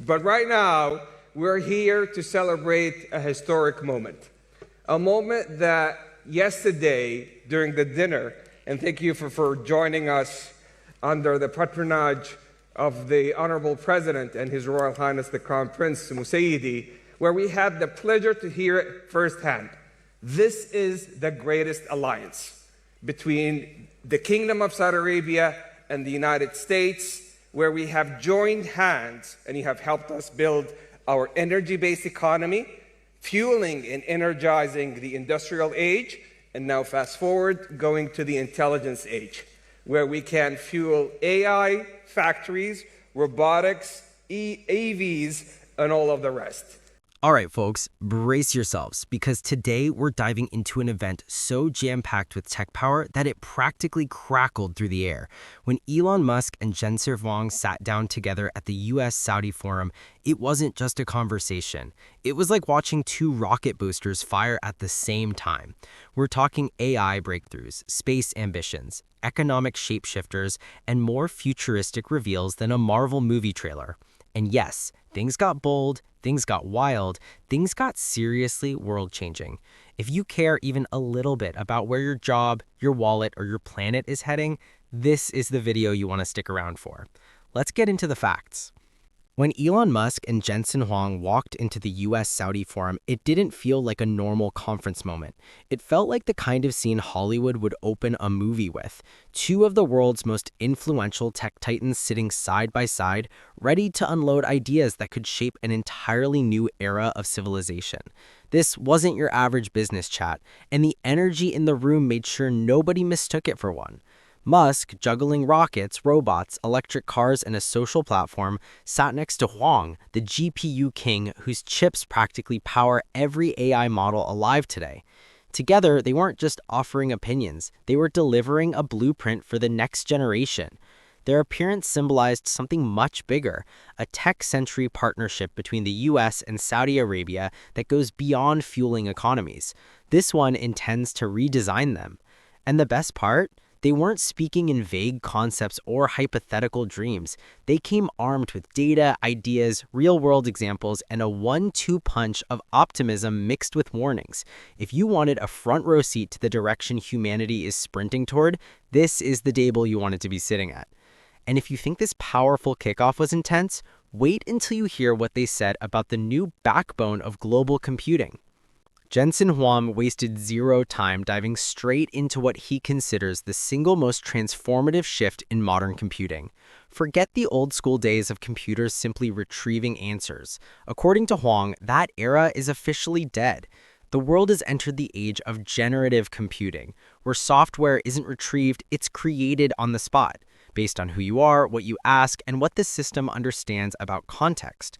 But right now, we're here to celebrate a historic moment. A moment that yesterday during the dinner, and thank you for joining us under the patronage of the Honorable President and His Royal Highness the Crown Prince Musaidi, where we had the pleasure to hear it firsthand. This is the greatest alliance between the Kingdom of Saudi Arabia and the United States, where we have joined hands and you have helped us build our energy-based economy, fueling and energizing the industrial age, and now fast forward, going to the intelligence age, where we can fuel AI factories, robotics, AVs, and all of the rest. All right, folks, brace yourselves, because today we're diving into an event so jam-packed with tech power that it practically crackled through the air. When Elon Musk and Jensen Huang sat down together at the US-Saudi forum, it wasn't just a conversation. It was like watching two rocket boosters fire at the same time. We're talking AI breakthroughs, space ambitions, economic shapeshifters, and more futuristic reveals than a Marvel movie trailer. And yes, things got bold, things got wild, things got seriously world-changing. If you care even a little bit about where your job, your wallet, or your planet is heading, this is the video you want to stick around for. Let's get into the facts. When Elon Musk and Jensen Huang walked into the US-Saudi forum, it didn't feel like a normal conference moment. It felt like the kind of scene Hollywood would open a movie with. Two of the world's most influential tech titans sitting side by side, ready to unload ideas that could shape an entirely new era of civilization. This wasn't your average business chat, and the energy in the room made sure nobody mistook it for one. Musk, juggling rockets, robots, electric cars, and a social platform, sat next to Huang, the GPU king whose chips practically power every AI model alive today. Together, they weren't just offering opinions, they were delivering a blueprint for the next generation. Their appearance symbolized something much bigger, a tech-century partnership between the US and Saudi Arabia that goes beyond fueling economies. This one intends to redesign them. And the best part? They weren't speaking in vague concepts or hypothetical dreams. They came armed with data, ideas, real-world examples, and a 1-2 punch of optimism mixed with warnings. If you wanted a front-row seat to the direction humanity is sprinting toward, this is the table you wanted to be sitting at. And if you think this powerful kickoff was intense, wait until you hear what they said about the new backbone of global computing. Jensen Huang wasted zero time diving straight into what he considers the single most transformative shift in modern computing. Forget the old-school days of computers simply retrieving answers. According to Huang, that era is officially dead. The world has entered the age of generative computing, where software isn't retrieved, it's created on the spot, based on who you are, what you ask, and what the system understands about context.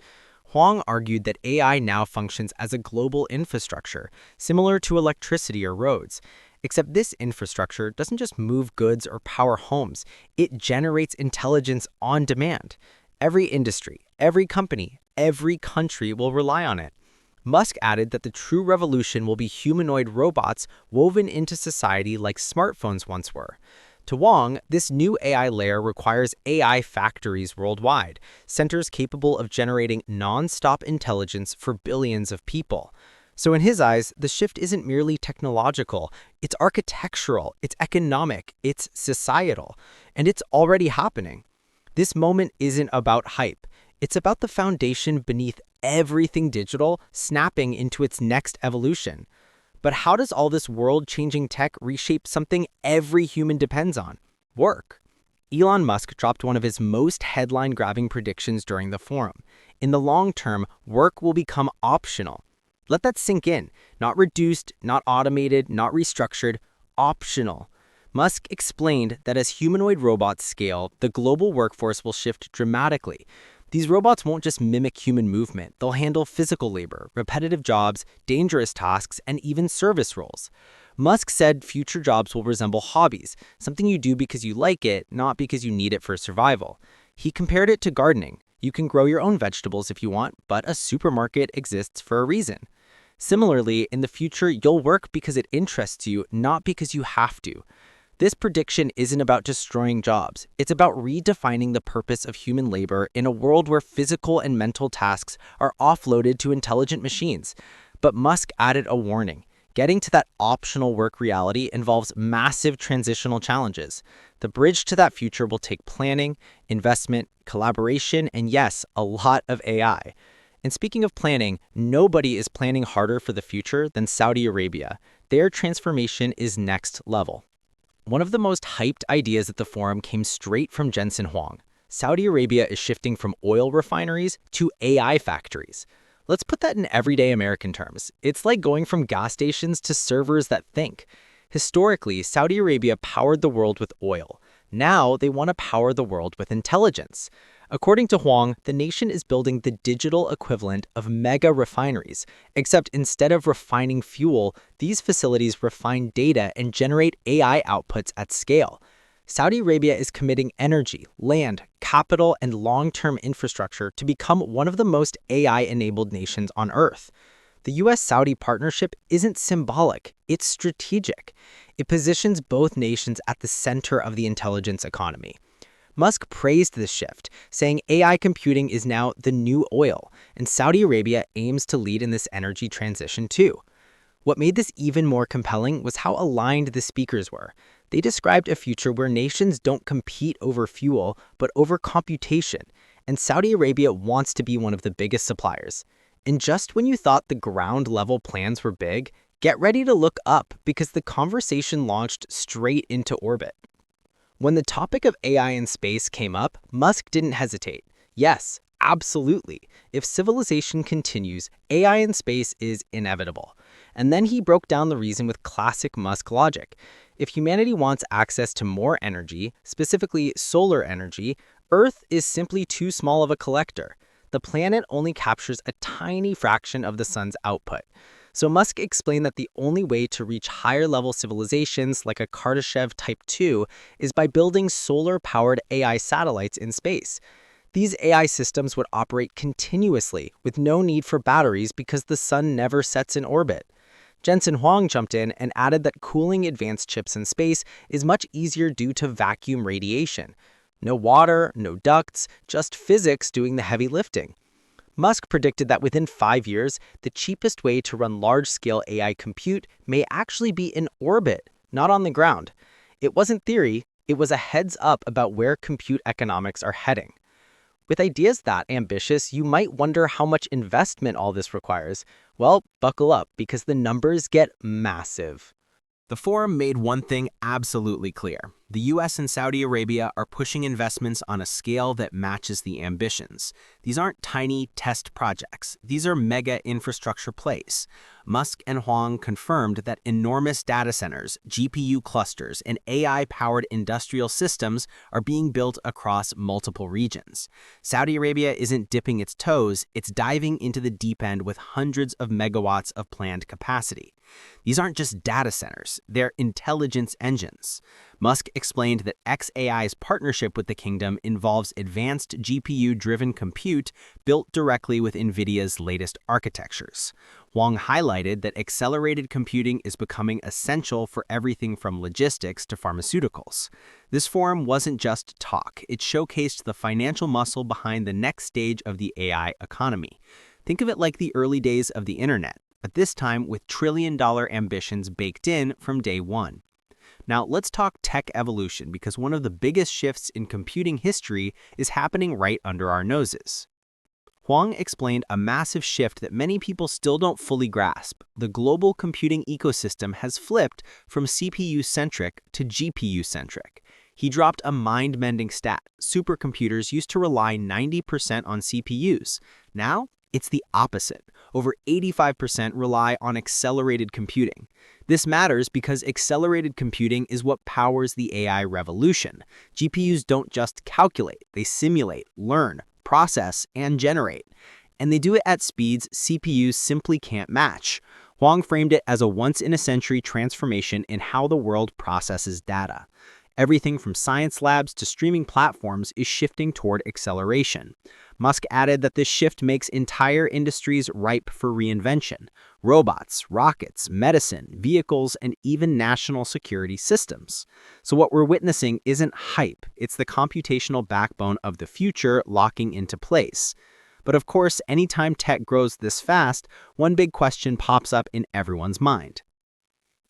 Huang argued that AI now functions as a global infrastructure, similar to electricity or roads. Except this infrastructure doesn't just move goods or power homes, it generates intelligence on demand. Every industry, every company, every country will rely on it. Musk added that the true revolution will be humanoid robots woven into society like smartphones once were. To Huang, this new AI layer requires AI factories worldwide, centers capable of generating non-stop intelligence for billions of people. So in his eyes, the shift isn't merely technological, it's architectural, it's economic, it's societal, and it's already happening. This moment isn't about hype, it's about the foundation beneath everything digital snapping into its next evolution. But how does all this world-changing tech reshape something every human depends on? Work. Elon Musk dropped one of his most headline-grabbing predictions during the forum. In the long term, work will become optional. Let that sink in. Not reduced, not automated, not restructured, optional. Musk explained that as humanoid robots scale, the global workforce will shift dramatically. These robots won't just mimic human movement, they'll handle physical labor, repetitive jobs, dangerous tasks, and even service roles. Musk said future jobs will resemble hobbies, something you do because you like it, not because you need it for survival. He compared it to gardening. You can grow your own vegetables if you want, but a supermarket exists for a reason. Similarly, in the future, you'll work because it interests you, not because you have to. This prediction isn't about destroying jobs. It's about redefining the purpose of human labor in a world where physical and mental tasks are offloaded to intelligent machines. But Musk added a warning. Getting to that optional work reality involves massive transitional challenges. The bridge to that future will take planning, investment, collaboration, and yes, a lot of AI. And speaking of planning, nobody is planning harder for the future than Saudi Arabia. Their transformation is next level. One of the most hyped ideas at the forum came straight from Jensen Huang. Saudi Arabia is shifting from oil refineries to AI factories. Let's put that in everyday American terms. It's like going from gas stations to servers that think. Historically, Saudi Arabia powered the world with oil. Now they want to power the world with intelligence. According to Huang, the nation is building the digital equivalent of mega refineries, except instead of refining fuel, these facilities refine data and generate AI outputs at scale. Saudi Arabia is committing energy, land, capital, and long-term infrastructure to become one of the most AI-enabled nations on Earth. The US-Saudi partnership isn't symbolic, it's strategic. It positions both nations at the center of the intelligence economy. Musk praised this shift, saying AI computing is now the new oil, and Saudi Arabia aims to lead in this energy transition too. What made this even more compelling was how aligned the speakers were. They described a future where nations don't compete over fuel, but over computation, and Saudi Arabia wants to be one of the biggest suppliers. And just when you thought the ground-level plans were big, get ready to look up because the conversation launched straight into orbit. When the topic of AI in space came up, Musk didn't hesitate. Yes, absolutely. If civilization continues, AI in space is inevitable. And then he broke down the reason with classic Musk logic. If humanity wants access to more energy, specifically solar energy, Earth is simply too small of a collector. The planet only captures a tiny fraction of the sun's output. So Musk explained that the only way to reach higher-level civilizations like a Kardashev Type 2 is by building solar-powered AI satellites in space. These AI systems would operate continuously with no need for batteries because the sun never sets in orbit. Jensen Huang jumped in and added that cooling advanced chips in space is much easier due to vacuum radiation. No water, no ducts, just physics doing the heavy lifting. Musk predicted that within 5 years, the cheapest way to run large-scale AI compute may actually be in orbit, not on the ground. It wasn't theory, it was a heads up about where compute economics are heading. With ideas that ambitious, you might wonder how much investment all this requires. Well, buckle up, because the numbers get massive. The forum made one thing absolutely clear. The US and Saudi Arabia are pushing investments on a scale that matches the ambitions. These aren't tiny test projects. These are mega infrastructure plays. Musk and Huang confirmed that enormous data centers, GPU clusters, and AI-powered industrial systems are being built across multiple regions. Saudi Arabia isn't dipping its toes, it's diving into the deep end with hundreds of megawatts of planned capacity. These aren't just data centers, they're intelligence engines. Musk explained that xAI's partnership with the kingdom involves advanced GPU-driven compute built directly with NVIDIA's latest architectures. Huang highlighted that accelerated computing is becoming essential for everything from logistics to pharmaceuticals. This forum wasn't just talk, it showcased the financial muscle behind the next stage of the AI economy. Think of it like the early days of the internet, but this time with trillion-dollar ambitions baked in from day one. Now, let's talk tech evolution because one of the biggest shifts in computing history is happening right under our noses. Huang explained a massive shift that many people still don't fully grasp. The global computing ecosystem has flipped from CPU-centric to GPU-centric. He dropped a mind-bending stat. Supercomputers used to rely 90% on CPUs. Now, it's the opposite. Over 85% rely on accelerated computing. This matters because accelerated computing is what powers the AI revolution. GPUs don't just calculate, they simulate, learn, process, and generate. And they do it at speeds CPUs simply can't match. Huang framed it as a once-in-a-century transformation in how the world processes data. Everything from science labs to streaming platforms is shifting toward acceleration. Musk added that this shift makes entire industries ripe for reinvention: robots, rockets, medicine, vehicles, and even national security systems. So what we're witnessing isn't hype, it's the computational backbone of the future locking into place. But of course, anytime tech grows this fast, one big question pops up in everyone's mind.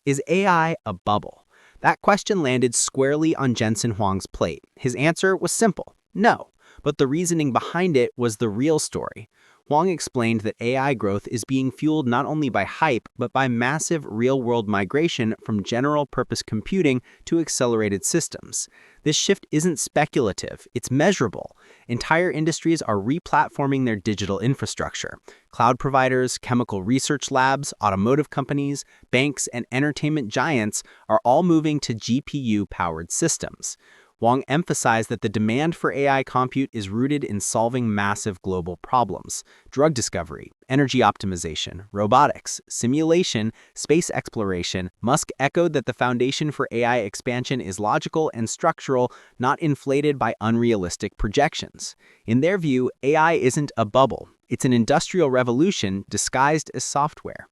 Is AI a bubble? That question landed squarely on Jensen Huang's plate. His answer was simple: no. But the reasoning behind it was the real story. Huang explained that AI growth is being fueled not only by hype, but by massive real-world migration from general-purpose computing to accelerated systems. This shift isn't speculative, it's measurable. Entire industries are replatforming their digital infrastructure. Cloud providers, chemical research labs, automotive companies, banks, and entertainment giants are all moving to GPU-powered systems. Huang emphasized that the demand for AI compute is rooted in solving massive global problems: drug discovery, energy optimization, robotics, simulation, space exploration. Musk echoed that the foundation for AI expansion is logical and structural, not inflated by unrealistic projections. In their view, AI isn't a bubble, it's an industrial revolution disguised as software.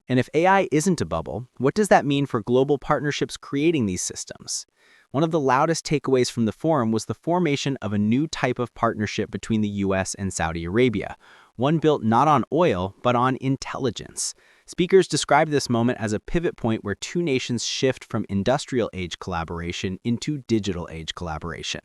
And if AI isn't a bubble, what does that mean for global partnerships creating these systems? One of the loudest takeaways from the forum was the formation of a new type of partnership between the US and Saudi Arabia, one built not on oil, but on intelligence. Speakers described this moment as a pivot point where two nations shift from industrial age collaboration into digital age collaboration.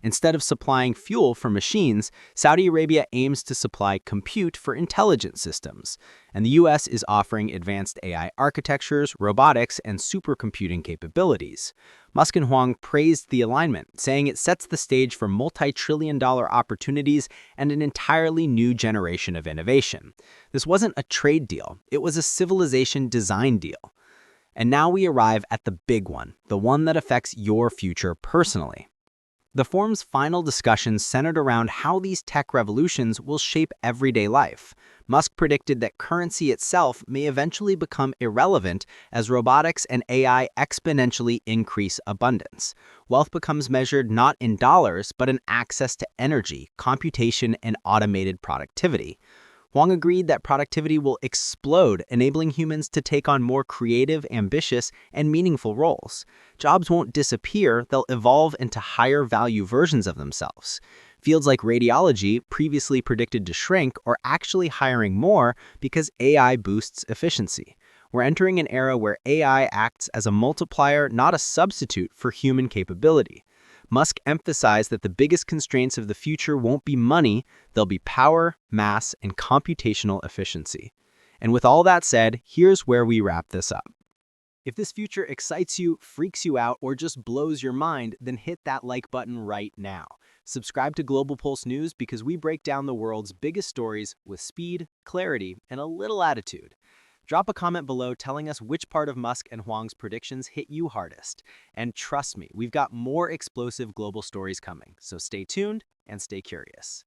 Instead of supplying fuel for machines, Saudi Arabia aims to supply compute for intelligent systems, and the US is offering advanced AI architectures, robotics, and supercomputing capabilities. Musk and Huang praised the alignment, saying it sets the stage for multi-trillion-dollar opportunities and an entirely new generation of innovation. This wasn't a trade deal, it was a civilization design deal. And now we arrive at the big one, the one that affects your future personally. The forum's final discussions centered around how these tech revolutions will shape everyday life. Musk predicted that currency itself may eventually become irrelevant as robotics and AI exponentially increase abundance. Wealth becomes measured not in dollars, but in access to energy, computation, and automated productivity. Huang agreed that productivity will explode, enabling humans to take on more creative, ambitious, and meaningful roles. Jobs won't disappear, they'll evolve into higher-value versions of themselves. Fields like radiology, previously predicted to shrink, are actually hiring more because AI boosts efficiency. We're entering an era where AI acts as a multiplier, not a substitute for human capability. Musk emphasized that the biggest constraints of the future won't be money, they'll be power, mass, and computational efficiency. And with all that said, here's where we wrap this up. If this future excites you, freaks you out, or just blows your mind, then hit that like button right now. Subscribe to Global Pulse News because we break down the world's biggest stories with speed, clarity, and a little attitude. Drop a comment below telling us which part of Musk and Huang's predictions hit you hardest. And trust me, we've got more explosive global stories coming, so stay tuned and stay curious.